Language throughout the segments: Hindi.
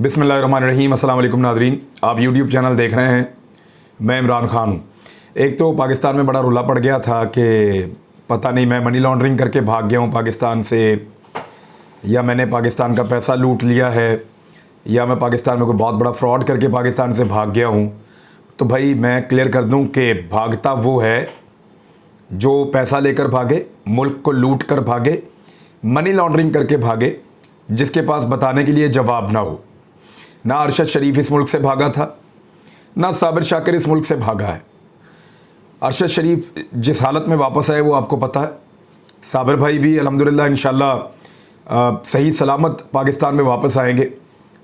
बिस्मिल्लाहिर्रहमानिर्रहीम। अस्सलाम वालेकुम नाज़रीन, आप यूट्यूब चैनल देख रहे हैं। मैं इमरान ख़ान हूँ। एक तो पाकिस्तान में बड़ा रुला पड़ गया था कि पता नहीं मैं मनी लॉन्ड्रिंग करके भाग गया हूँ पाकिस्तान से, या मैंने पाकिस्तान का पैसा लूट लिया है, या मैं पाकिस्तान में कोई बहुत बड़ा फ्रॉड करके पाकिस्तान से भाग गया हूँ। तो भाई मैं क्लियर कर दूँ कि भागता वो है जो पैसा लेकर भागे, मुल्क को लूट कर भागे, मनी लॉन्ड्रिंग करके भागे, जिसके पास बताने के लिए जवाब ना हो। ना अरशद शरीफ इस मुल्क से भागा था, ना साबिर शाकिर इस मुल्क से भागा है। अरशद शरीफ जिस हालत में वापस आए वो आपको पता है। साबिर भाई भी अल्हम्दुलिल्लाह इंशाल्लाह सही सलामत पाकिस्तान में वापस आएंगे।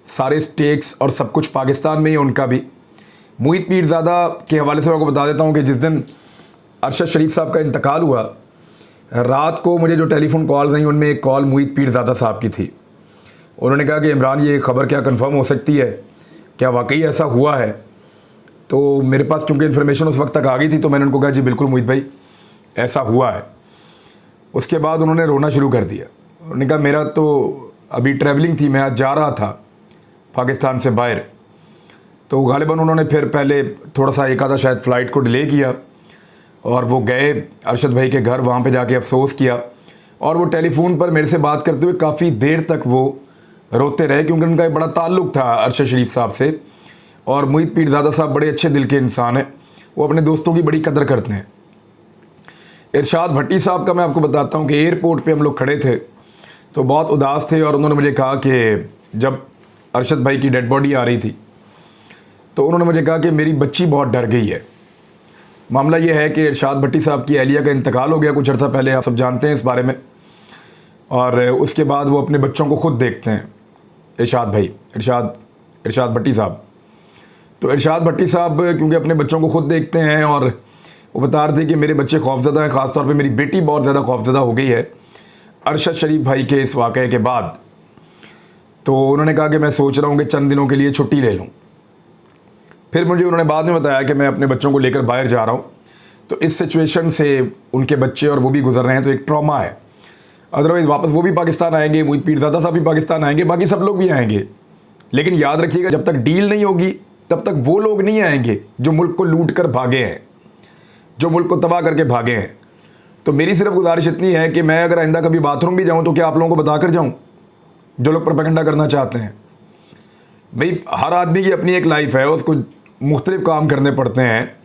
सारे स्टेक्स और सब कुछ पाकिस्तान में ही उनका भी। मुहित पीरज़ादा के हवाले से मैं आपको बता देता हूँ कि जिस दिन अरशद शरीफ साहब का इंतकाल हुआ, रात को मुझे जो टेलीफोन कॉल्स आई उनमें एक कॉल मुहित पीरज़ादा साहब की थी। उन्होंने कहा कि इमरान ये खबर क्या कंफर्म हो सकती है, क्या वाकई ऐसा हुआ है? तो मेरे पास क्योंकि इन्फॉर्मेशन उस वक्त तक आ गई थी तो मैंने उनको कहा जी बिल्कुल मुहित भाई ऐसा हुआ है। उसके बाद उन्होंने रोना शुरू कर दिया। उन्होंने कहा मेरा तो अभी ट्रैवलिंग थी, मैं आज जा रहा था पाकिस्तान से बाहर। तो गालिबन उन्होंने फिर पहले थोड़ा सा एक आधा शायद फ़्लाइट को डिले किया और वो गए अरशद भाई के घर, वहाँ पे जाके अफसोस किया और वो टेलीफोन पर मेरे से बात करते हुए काफ़ी देर तक वो रोते रहे, क्योंकि उनका एक बड़ा ताल्लुक़ था अरशद शरीफ साहब से। और मुहित पीरज़ादा साहब बड़े अच्छे दिल के इंसान हैं, वो अपने दोस्तों की बड़ी कदर करते हैं। इरशाद भट्टी साहब का मैं आपको बताता हूँ कि एयरपोर्ट पे हम लोग खड़े थे तो बहुत उदास थे और उन्होंने मुझे कहा कि जब अरशद भाई की डेड बॉडी आ रही थी तो उन्होंने मुझे कहा कि मेरी बच्ची बहुत डर गई है। मामला ये है कि इरशाद भट्टी साहब की अहलिया का इंतकाल हो गया कुछ अर्सा पहले, आप सब जानते हैं इस बारे में। और उसके बाद वो अपने बच्चों को ख़ुद देखते हैं, इरशाद भाई, इरशाद भट्टी साहब। तो इरशाद भट्टी साहब क्योंकि अपने बच्चों को ख़ुद देखते हैं और वो बता रहे थे कि मेरे बच्चे खौफज़दा हैं, ख़ास तौर पे मेरी बेटी बहुत ज़्यादा खौफज़दा हो गई है अरशद शरीफ भाई के इस वाक़े के बाद। तो उन्होंने कहा कि मैं सोच रहा हूँ कि चंद दिनों के लिए छुट्टी ले लूँ। फिर मुझे उन्होंने बाद में बताया कि मैं अपने बच्चों को लेकर बाहर जा रहा हूँ, तो इस सिचुएशन से उनके बच्चे और वो भी गुजर रहे हैं, तो एक ट्रॉमा है। अदरवाइज़ वापस वो भी पाकिस्तान आएंगे, मुहित पीरज़ादा साहब भी पाकिस्तान आएंगे, बाकी सब लोग भी आएंगे। लेकिन याद रखिएगा जब तक डील नहीं होगी तब तक वो लोग नहीं आएंगे जो मुल्क को लूट कर भागे हैं, जो मुल्क को तबाह करके भागे हैं। तो मेरी सिर्फ गुजारिश इतनी है कि मैं अगर आइंदा कभी बाथरूम भी जाऊँ तो क्या आप लोगों को बता कर जाऊँ, जो लोग प्रोपेगेंडा करना चाहते हैं। भाई हर आदमी की अपनी एक लाइफ है, उसको मुख्तलिफ काम करने पड़ते हैं।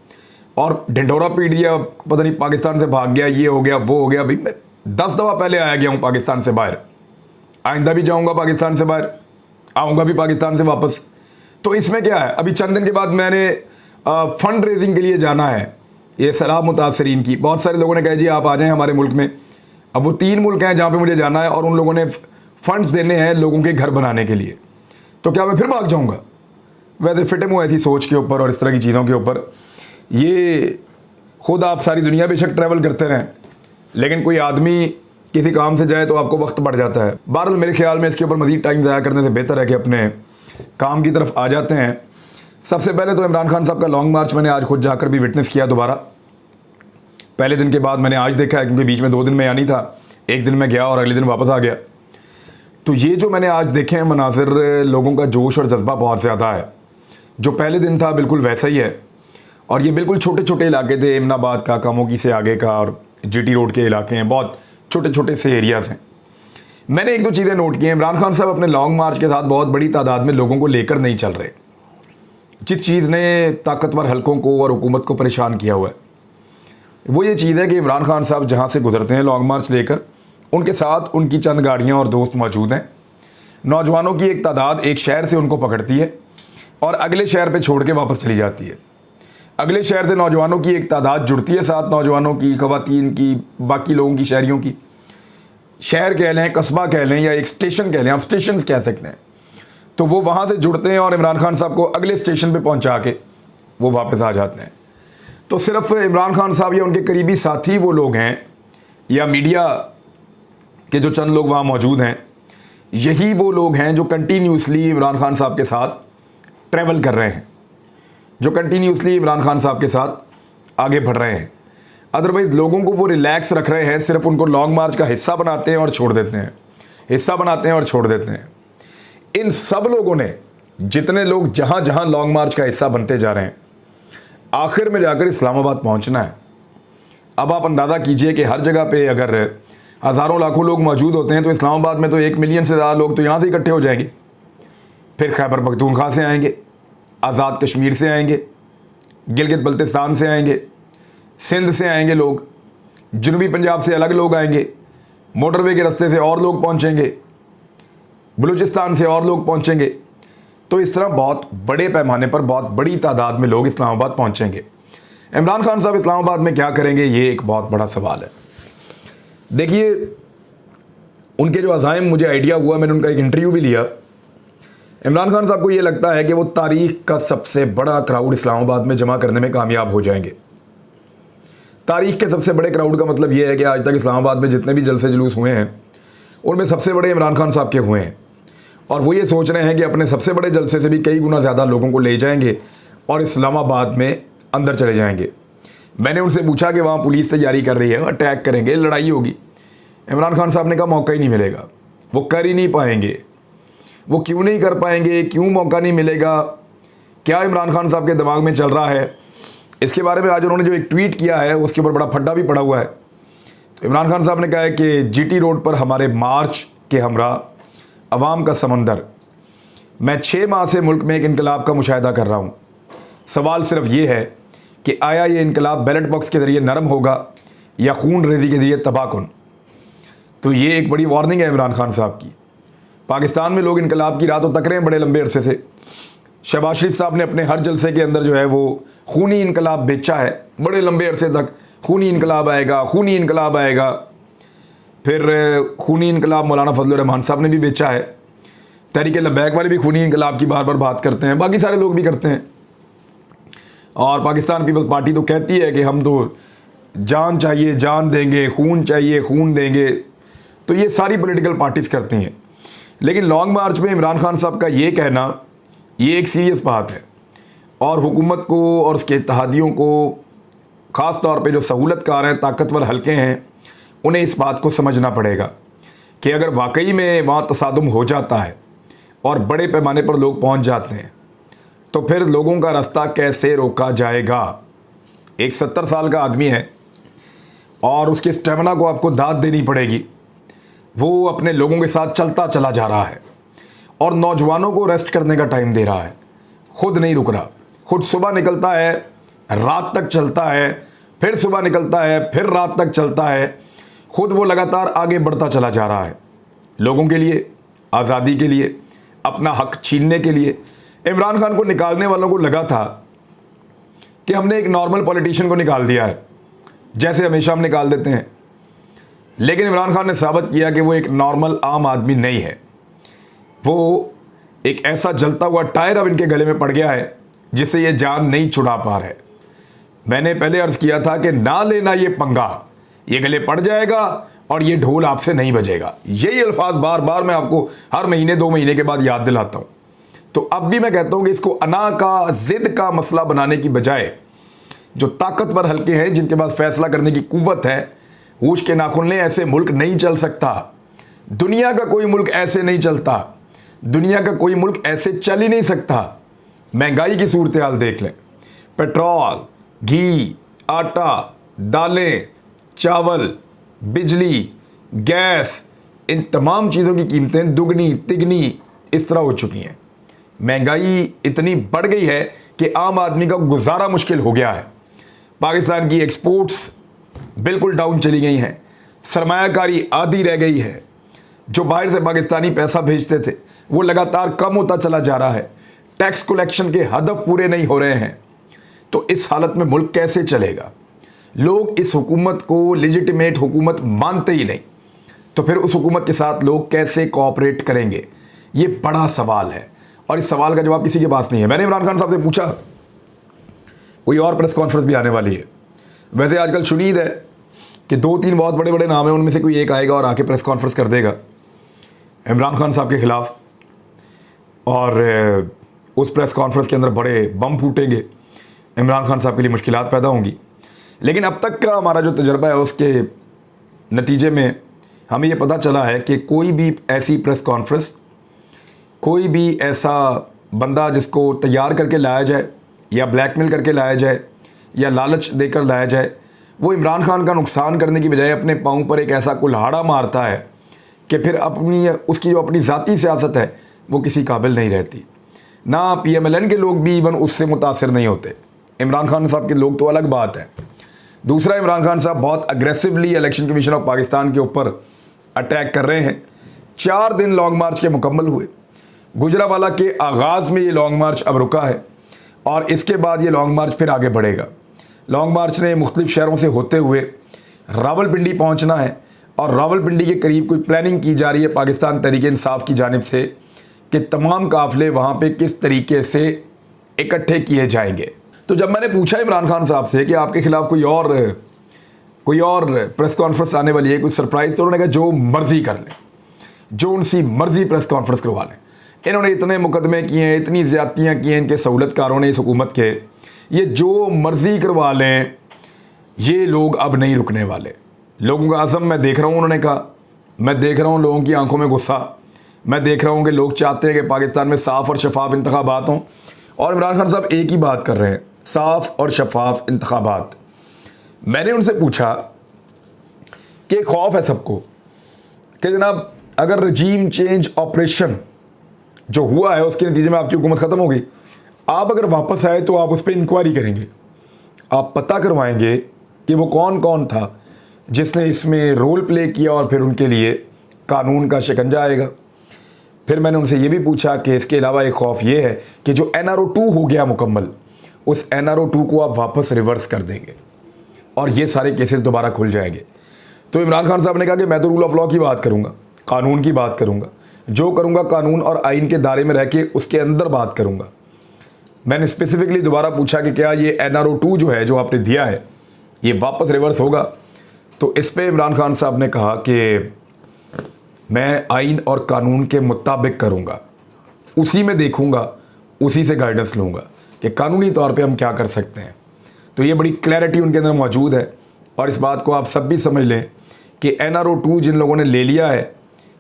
और ढिंढोरा पीट दिया, पता नहीं पाकिस्तान से भाग गया, ये हो गया वो हो गया। भाई मैं 10 दफ़ा पहले आया गया हूँ पाकिस्तान से बाहर, आइंदा भी जाऊँगा पाकिस्तान से बाहर, आऊँगा भी पाकिस्तान से वापस। तो इसमें क्या है, अभी चंद दिन के बाद मैंने फ़ंड रेजिंग के लिए जाना है, ये सलाह मुतासरीन की। बहुत सारे लोगों ने कहा जी आप आ जाएँ हमारे मुल्क में। अब वो 3 मुल्क हैं जहाँ पे मुझे जाना है और उन लोगों ने फ़ंड्स देने हैं लोगों के घर बनाने के लिए। तो क्या मैं फिर भाग जाऊँगा? वैसे फिटे मुँह ऐसी सोच के ऊपर और इस तरह की चीज़ों के ऊपर, ये खुद आप सारी दुनिया बेशक ट्रैवल करते रहें, लेकिन कोई आदमी किसी काम से जाए तो आपको वक्त बढ़ जाता है। बहरहाल मेरे ख्याल में इसके ऊपर मज़ीद टाइम ज़ाया करने से बेहतर है कि अपने काम की तरफ आ जाते हैं। सबसे पहले तो इमरान खान साहब का लॉन्ग मार्च मैंने आज खुद जाकर भी विटनेस किया दोबारा। पहले दिन के बाद मैंने आज देखा है, क्योंकि बीच में 2 दिन में आनी था, एक दिन में गया और अगले दिन वापस आ गया। तो ये जो मैंने आज देखे हैं मनाजिर, लोगों का जोश और जज्बा बहुत ज़्यादा है। जो पहले दिन था बिल्कुल वैसा ही है। और ये बिल्कुल छोटे छोटे इलाके थे, एमनाबाद का, कामोकी से आगे का और जीटी रोड के इलाके हैं, बहुत छोटे छोटे से एरियाज़ हैं। मैंने 1-2 चीज़ें नोट की हैं। इमरान खान साहब अपने लॉन्ग मार्च के साथ बहुत बड़ी तादाद में लोगों को लेकर नहीं चल रहे। जिस चीज़ ने ताकतवर हलकों को और हुकूमत को परेशान किया हुआ है वो ये चीज़ है कि इमरान खान साहब जहाँ से गुजरते हैं लॉन्ग मार्च लेकर, उनके साथ उनकी चंद गाड़ियाँ और दोस्त मौजूद हैं। नौजवानों की एक तादाद एक शहर से उनको पकड़ती है और अगले शहर पे छोड़ के वापस चली जाती है। अगले शहर से नौजवानों की एक तादाद जुड़ती है, साथ नौजवानों की, ख़वातीन की, बाकी लोगों की, शहरियों की। शहर कह लें, कस्बा कह लें, या एक स्टेशन कह लें, आप स्टेशन कह सकते हैं। तो वो वहाँ से जुड़ते हैं और इमरान खान साहब को अगले स्टेशन पे पहुँचा के वो वापस आ जाते हैं। तो सिर्फ इमरान खान साहब या उनके करीबी साथी वो लोग हैं, या मीडिया के जो चंद लोग वहाँ मौजूद हैं, यही वो लोग हैं जो कंटिन्यूसली इमरान खान साहब के साथ ट्रैवल कर रहे हैं, जो कंटिन्यूसली इमरान खान साहब के साथ आगे बढ़ रहे हैं। अदरवाइज़ लोगों को वो रिलैक्स रख रहे हैं, सिर्फ उनको लॉन्ग मार्च का हिस्सा बनाते हैं और छोड़ देते हैं, हिस्सा बनाते हैं और छोड़ देते हैं। इन सब लोगों ने जितने लोग जहाँ जहाँ लॉन्ग मार्च का हिस्सा बनते जा रहे हैं, आखिर में जाकर इस्लामाबाद पहुँचना है। अब आप अंदाज़ा कीजिए कि हर जगह पे अगर हज़ारों लाखों लोग मौजूद होते हैं तो इस्लामाबाद में तो 1 मिलियन से ज़्यादा लोग तो यहाँ से इकट्ठे हो जाएंगे। फिर खैबर पख्तूनख्वा से आएंगे, आज़ाद कश्मीर से आएंगे, गिलगित बल्तिस्तान से आएंगे, सिंध से आएंगे लोग, जनूबी पंजाब से अलग लोग आएंगे, मोटरवे के रास्ते से और लोग पहुँचेंगे, बलूचिस्तान से और लोग पहुँचेंगे। तो इस तरह बहुत बड़े पैमाने पर बहुत बड़ी तादाद में लोग इस्लामाबाद पहुँचेंगे। इमरान खान साहब इस्लामाबाद में क्या करेंगे, ये एक बहुत बड़ा सवाल है। देखिए, उनके जो अज़ाइम मुझे आइडिया हुआ, मैंने उनका एक इंटरव्यू भी लिया। इमरान खान साहब को ये लगता है कि वो तारीख का सबसे बड़ा क्राउड इस्लामाबाद में जमा करने में कामयाब हो जाएंगे। तारीख के सबसे बड़े क्राउड का मतलब ये है कि आज तक इस्लामाबाद में जितने भी जलसे जुलूस हुए हैं उनमें सबसे बड़े इमरान खान साहब के हुए हैं, और वो ये सोच रहे हैं कि अपने सबसे बड़े जलसे से भी कई गुना ज़्यादा लोगों को ले जाएंगे और इस्लामाबाद में अंदर चले जाएंगे। मैंने उनसे पूछा कि वहाँ पुलिस तैयारी कर रही है, अटैक करेंगे, लड़ाई होगी। इमरान खान साहब ने कहा मौका ही नहीं मिलेगा, वो कर ही नहीं पाएंगे। वो क्यों नहीं कर पाएंगे, क्यों मौका नहीं मिलेगा, क्या इमरान खान साहब के दिमाग में चल रहा है, इसके बारे में आज उन्होंने जो एक ट्वीट किया है उसके ऊपर बड़ा फड्डा भी पड़ा हुआ है। तो इमरान खान साहब ने कहा है कि जीटी रोड पर हमारे मार्च के हमरा अवाम का समंदर, मैं 6 माह से मुल्क में एक इनकलाब का मुशाहिदा कर रहा हूँ। सवाल सिर्फ ये है कि आया ये इनकलाब बैलेट बॉक्स के ज़रिए नरम होगा या खून रेजी के ज़रिए तबाहकुन। तो ये एक बड़ी वार्निंग है इमरान खान साहब की। पाकिस्तान में लोग इनकलाब की राह तो तक रहे हैं बड़े लंबे अरसे से। शहबाज शरीफ साहब ने अपने हर जलसे के अंदर जो है वो खूनी इनकलाब बेचा है बड़े लंबे अरसे तक। खूनी इनकलाब आएगा, खूनी इनकलाब आएगा। फिर खूनी इनकलाब मौलाना फजल रहमान साहब ने भी बेचा है। तहरीक लब्बैक वाले भी खूनी इनकलाब की बार बार बात करते हैं, बाकी सारे लोग भी करते हैं। और पाकिस्तान पीपल्स पार्टी तो कहती है कि हम तो जान चाहिए जान देंगे, खून चाहिए खून देंगे। तो ये सारी पॉलिटिकल पार्टीज़ करती हैं। लेकिन लॉन्ग मार्च में इमरान खान साहब का ये कहना, ये एक सीरियस बात है, और हुकूमत को और उसके इत्तेहादियों को, ख़ास तौर पे जो सहूलतकार हैं, ताकतवर हल्के हैं, उन्हें इस बात को समझना पड़ेगा कि अगर वाकई में वहाँ तसादुम हो जाता है और बड़े पैमाने पर लोग पहुँच जाते हैं तो फिर लोगों का रास्ता कैसे रोका जाएगा। एक 70 साल का आदमी है और उसके स्टेमिना को आपको दाद देनी पड़ेगी। वो अपने लोगों के साथ चलता चला जा रहा है और नौजवानों को रेस्ट करने का टाइम दे रहा है, खुद नहीं रुक रहा। खुद सुबह निकलता है, रात तक चलता है, फिर सुबह निकलता है, फिर रात तक चलता है। खुद वो लगातार आगे बढ़ता चला जा रहा है लोगों के लिए, आज़ादी के लिए, अपना हक छीनने के लिए। इमरान खान को निकालने वालों को लगा था कि हमने एक नॉर्मल पॉलिटिशियन को निकाल दिया है, जैसे हमेशा हम निकाल देते हैं। लेकिन इमरान खान ने साबित किया कि वो एक नॉर्मल आम आदमी नहीं है। वो एक ऐसा जलता हुआ टायर अब इनके गले में पड़ गया है जिससे ये जान नहीं छुड़ा पा रहे। मैंने पहले अर्ज़ किया था कि ना लेना ये पंगा, ये गले पड़ जाएगा और ये ढोल आपसे नहीं बजेगा। यही अल्फाज बार बार मैं आपको हर महीने 2 महीने के बाद याद दिलाता हूँ। तो अब भी मैं कहता हूँ कि इसको अना का, ज़िद का मसला बनाने की बजाय जो ताकतवर हल्के हैं, जिनके पास फैसला करने की कुव्वत है, होश के नाखून ने, ऐसे मुल्क नहीं चल सकता। दुनिया का कोई मुल्क ऐसे नहीं चलता, दुनिया का कोई मुल्क ऐसे चल ही नहीं सकता। महंगाई की सूरत हाल देख लें। पेट्रोल, घी, आटा, दालें, चावल, बिजली, गैस, इन तमाम चीज़ों की कीमतें दुगनी तिगनी इस तरह हो चुकी हैं। महंगाई इतनी बढ़ गई है कि आम आदमी का गुजारा मुश्किल हो गया है। पाकिस्तान की एक्सपोर्ट्स बिल्कुल डाउन चली गई हैं, सरमायाकारी आधी रह गई है। जो बाहर से पाकिस्तानी पैसा भेजते थे वो लगातार कम होता चला जा रहा है। टैक्स कलेक्शन के हदफ पूरे नहीं हो रहे हैं। तो इस हालत में मुल्क कैसे चलेगा? लोग इस हुकूमत को लेजिटिमेट हुकूमत मानते ही नहीं, तो फिर उस हुकूमत के साथ लोग कैसे कोऑपरेट करेंगे? ये बड़ा सवाल है और इस सवाल का जवाब किसी के पास नहीं है। मैंने इमरान खान साहब से पूछा, कोई और प्रेस कॉन्फ्रेंस भी आने वाली है। वैसे आजकल शुनीद है कि 2-3 बहुत बड़े बड़े नाम हैं, उनमें से कोई एक आएगा और आके प्रेस कॉन्फ्रेंस कर देगा इमरान खान साहब के ख़िलाफ़, और उस प्रेस कॉन्फ्रेंस के अंदर बड़े बम फूटेंगे, इमरान खान साहब के लिए मुश्किलात पैदा होंगी। लेकिन अब तक का हमारा जो तजर्बा है उसके नतीजे में हमें ये पता चला है कि कोई भी ऐसी प्रेस कॉन्फ्रेंस, कोई भी ऐसा बंदा जिसको तैयार करके लाया जाए या ब्लैकमेल करके लाया जाए या लालच देकर लाया जाए, वो इमरान खान का नुकसान करने की बजाय अपने पाँव पर एक ऐसा कुल्हाड़ा मारता है कि फिर उसकी जो अपनी ज़ाती सियासत है वो किसी काबिल नहीं रहती। ना PMLN के लोग भी इवन उससे मुतासर नहीं होते। इमरान खान साहब के लोग तो अलग बात है। दूसरा, इमरान खान साहब बहुत aggressively election commission of Pakistan के ऊपर अटैक कर रहे हैं। 4 दिन लॉन्ग मार्च के मुकम्मल हुए। गुजरावाला के आगाज़ में ये लॉन्ग मार्च अब रुका है और इसके बाद ये लॉन्ग मार्च फिर आगे बढ़ेगा। लॉन्ग मार्च ने मुख्तलिफ शहरों से होते हुए रावलपिंडी पहुंचना है और रावलपिंडी के करीब कोई प्लानिंग की जा रही है पाकिस्तान तहरीक इंसाफ की जानिब से कि तमाम काफ़िले वहाँ पे किस तरीके से इकट्ठे किए जाएंगे। तो जब मैंने पूछा इमरान खान साहब से कि आपके खिलाफ कोई और प्रेस कॉन्फ्रेंस आने वाली है, कुछ सरप्राइज़, तो उन्होंने कहा जो मर्ज़ी कर लें, जो उनसी मर्ज़ी प्रेस कॉन्फ्रेंस करवा लें। इन्होंने इतने मुकदमे किए हैं, इतनी ज़्यादतियाँ की हैं इनके सहूलतकारों ने इस हुकूमत के, ये जो मर्ज़ी करवा लें, ये लोग अब नहीं रुकने वाले। लोगों का अज़म मैं देख रहा हूँ, उन्होंने कहा, मैं देख रहा हूँ लोगों की आंखों में गुस्सा, मैं देख रहा हूँ कि लोग चाहते हैं कि पाकिस्तान में साफ़ और शफाफ इंतखाबात हों। और इमरान खान साहब एक ही बात कर रहे हैं, साफ़ और शफाफ इंतखाबात। मैंने उनसे पूछा कि खौफ है सबको कि जनाब अगर रजीम चेंज ऑपरेशन जो हुआ है उसके नतीजे में आपकी हुकूमत ख़त्म हो गई, आप अगर वापस आए तो आप उस पर इंक्वायरी करेंगे, आप पता करवाएंगे कि वो कौन कौन था जिसने इसमें रोल प्ले किया और फिर उनके लिए कानून का शिकंजा आएगा। फिर मैंने उनसे ये भी पूछा कि इसके अलावा एक खौफ ये है कि जो NRO 2 हो गया मुकम्मल, उस NRO 2 को आप वापस रिवर्स कर देंगे और ये सारे केसेस दोबारा खुल जाएंगे। तो इमरान खान साहब ने कहा कि मैं तो रूल ऑफ लॉ की बात करूँगा, कानून की बात करूँगा, जो करूँगा कानून और आइन के दायरे में रह के उसके अंदर बात करूँगा। मैंने स्पेसिफिकली दोबारा पूछा कि क्या ये NRO 2 जो है, जो आपने दिया है, ये वापस रिवर्स होगा? तो इस पे इमरान खान साहब ने कहा कि मैं आइन और कानून के मुताबिक करूँगा, उसी में देखूँगा, उसी से गाइडेंस लूँगा कि कानूनी तौर पे हम क्या कर सकते हैं। तो ये बड़ी क्लैरिटी उनके अंदर मौजूद है और इस बात को आप सब भी समझ लें कि NRO 2 जिन लोगों ने ले लिया है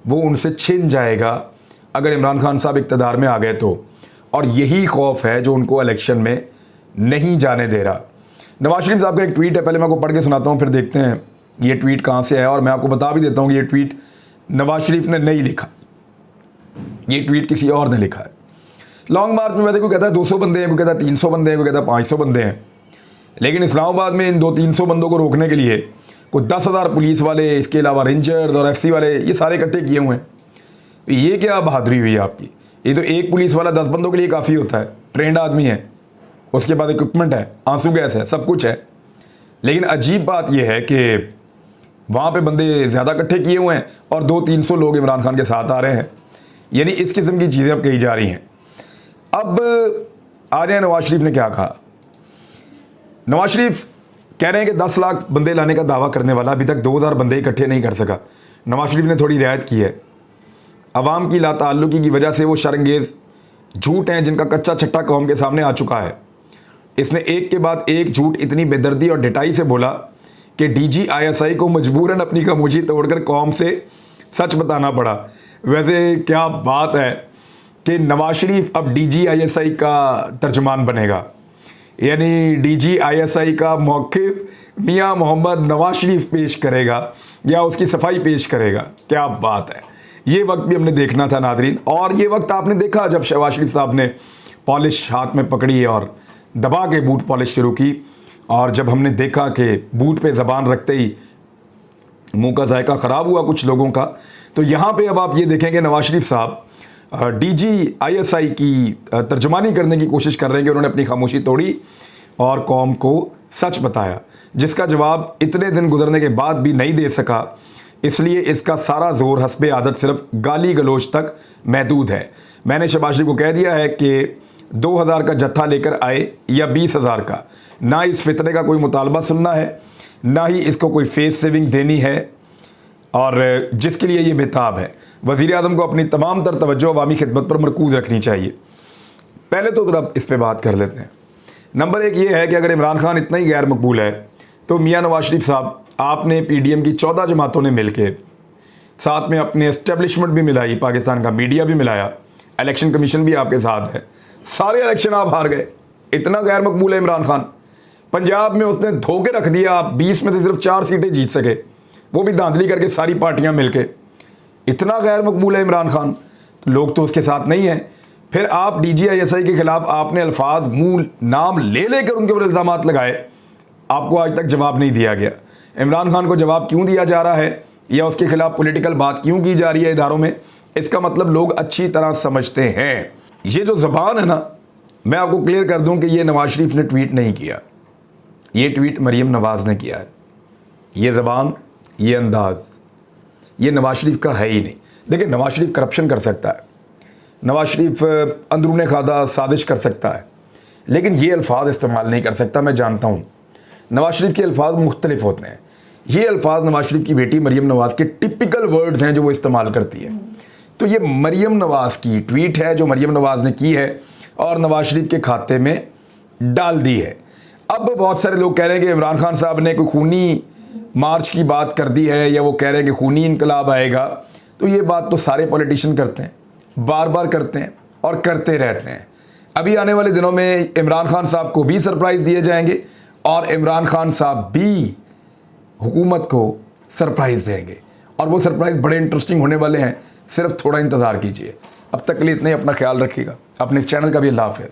वो उनसे छिन जाएगा अगर इमरान खान साहब इक़्तिदार में आ गए तो। और यही खौफ है जो उनको इलेक्शन में नहीं जाने दे रहा। नवाज शरीफ साहब का एक ट्वीट है, पहले मैं आपको पढ़ के सुनाता हूँ, फिर देखते हैं ये ट्वीट कहाँ से है। और मैं आपको बता भी देता हूँ कि ये ट्वीट नवाज शरीफ ने नहीं लिखा, ये ट्वीट किसी और ने लिखा है। लॉन्ग मार्च में वैसे कोई कहता है 200 बंदे हैं, कोई कहता है 300 बंदे हैं, कोई कहता है 500 बंदे हैं, लेकिन इस्लामाबाद में इन 200-300 बंदों को रोकने के लिए कोई 10,000 पुलिस वाले, इसके अलावा रेंजर्स और FC वाले, ये सारे इकट्ठे किए हुए हैं। ये क्या बहादुरी हुई है आपकी? ये तो एक पुलिस वाला 10 बंदों के लिए काफ़ी होता है, ट्रेंड आदमी है, उसके बाद इक्विपमेंट है, आंसू गैस है, सब कुछ है। लेकिन अजीब बात यह है कि वहाँ पे बंदे ज़्यादा इकट्ठे किए हुए हैं और 200-300 लोग इमरान खान के साथ आ रहे हैं। यानी इस किस्म की चीज़ें अब कही जा रही हैं। अब आ जाए नवाज शरीफ ने क्या कहा। नवाज शरीफ कह रहे हैं कि 10 लाख बंदे लाने का दावा करने वाला अभी तक 2000 बंदे इकट्ठे नहीं कर सका। नवाज शरीफ ने थोड़ी रियायत की है। अवाम की लाताल्लुकी की वजह से वो शर्मंगेज़ झूठ हैं जिनका कच्चा छट्टा कौम के सामने आ चुका है। इसने एक के बाद एक झूठ इतनी बेदर्दी और डिटाई से बोला कि DG ISI को मजबूरन अपनी खामोशी तोड़कर कौम से सच बताना पड़ा। वैसे क्या बात है कि नवाज शरीफ अब DG ISI का तर्जुमान बनेगा, यानी DG ISI का मौक़िफ़ मियां मोहम्मद नवाज शरीफ पेश करेगा या उसकी सफाई पेश करेगा। क्या बात है, ये वक्त भी हमने देखना था नादरीन। और ये वक्त आपने देखा जब शहबाज शरीफ साहब ने पॉलिश हाथ में पकड़ी और दबा के बूट पॉलिश शुरू की, और जब हमने देखा कि बूट पे ज़बान रखते ही मुंह का जायका ख़राब हुआ कुछ लोगों का, तो यहाँ पे अब आप ये देखेंगे नवाज शरीफ साहब DG ISI की तर्जुमानी करने की कोशिश कर रहे हैं कि उन्होंने अपनी खामोशी तोड़ी और कौम को सच बताया, जिसका जवाब इतने दिन गुजरने के बाद भी नहीं दे सका। इसलिए इसका सारा जोर हस्बे आदत सिर्फ गाली गलोच तक महदूद है। मैंने शहबाज शरीफ को कह दिया है कि 2000 का जत्था लेकर आए या 20,000 का, ना इस फितने का कोई मुतालबा सुनना है, ना ही इसको कोई फेस सेविंग देनी है, और जिसके लिए ये बेताब है। वज़ीर आज़म को अपनी तमाम तर तवज्जो अवामी खिदमत पर मरकूज़ रखनी चाहिए। पहले तो ज़रा इस पर बात कर लेते हैं। नंबर 1 ये है कि अगर इमरान खान इतना ही गैर मकबूल है तो मियाँ नवाज शरीफ साहब, आपने PDM की 14 जमातों ने मिल के, साथ में अपने एस्टेब्लिशमेंट भी मिलाई, पाकिस्तान का मीडिया भी मिलाया, इलेक्शन कमीशन भी आपके साथ है, सारे इलेक्शन आप हार गए। इतना गैर मकबूल है इमरान खान। पंजाब में उसने धोखे रख दिया, आप 20 में से सिर्फ 4 सीटें जीत सके, वो भी धांधली करके सारी पार्टियां मिलके। इतना गैर मकबूल है इमरान खान, लोग तो उसके साथ नहीं हैं। फिर आप DGISI के खिलाफ आपने अल्फाज मुंह नाम ले लेकर उनके ऊपर इल्ज़ाम लगाए, आपको आज तक जवाब नहीं दिया गया। इमरान खान को जवाब क्यों दिया जा रहा है या उसके खिलाफ पॉलिटिकल बात क्यों की जा रही है इदारों में, इसका मतलब लोग अच्छी तरह समझते हैं। ये जो ज़बान है ना, मैं आपको क्लियर कर दूं कि ये नवाज शरीफ ने ट्वीट नहीं किया, ये ट्वीट मरीम नवाज़ ने किया है। ये ज़बान, ये अंदाज़, ये नवाज शरीफ का है ही नहीं। देखिए, नवाज शरीफ करप्शन कर सकता है, नवाज शरीफ अंदरूने खादा साजिश कर सकता है, लेकिन ये अल्फाज इस्तेमाल नहीं कर सकता। मैं जानता हूँ नवाज शरीफ के अल्फाज मुख्तलिफ होते हैं। ये अल्फाज नवाज शरीफ की बेटी मरीम नवाज़ के टिपिकल वर्ड्स हैं जो वो इस्तेमाल करती है। तो ये मरीम नवाज़ की ट्वीट है जो मरीम नवाज़ ने की है और नवाज शरीफ के खाते में डाल दी है। अब बहुत सारे लोग कह रहे हैं कि इमरान खान साहब ने कोई खूनी मार्च की बात कर दी है या वो कह रहे हैं कि खूनी इनकलाब आएगा। तो ये बात तो सारे पॉलिटिशियन करते हैं, बार बार करते हैं और करते रहते हैं। अभी आने वाले दिनों में इमरान खान साहब को भी सरप्राइज़ दिए जाएंगे और इमरान खान साहब भी हुकूमत को सरप्राइज़ देंगे और वो सरप्राइज़ बड़े इंटरेस्टिंग होने वाले हैं। सिर्फ थोड़ा इंतज़ार कीजिए। अब तक के लिए इतना ही, अपना ख्याल रखिएगा, अपने इस चैनल का भी अल्लाह हाफ़िज़।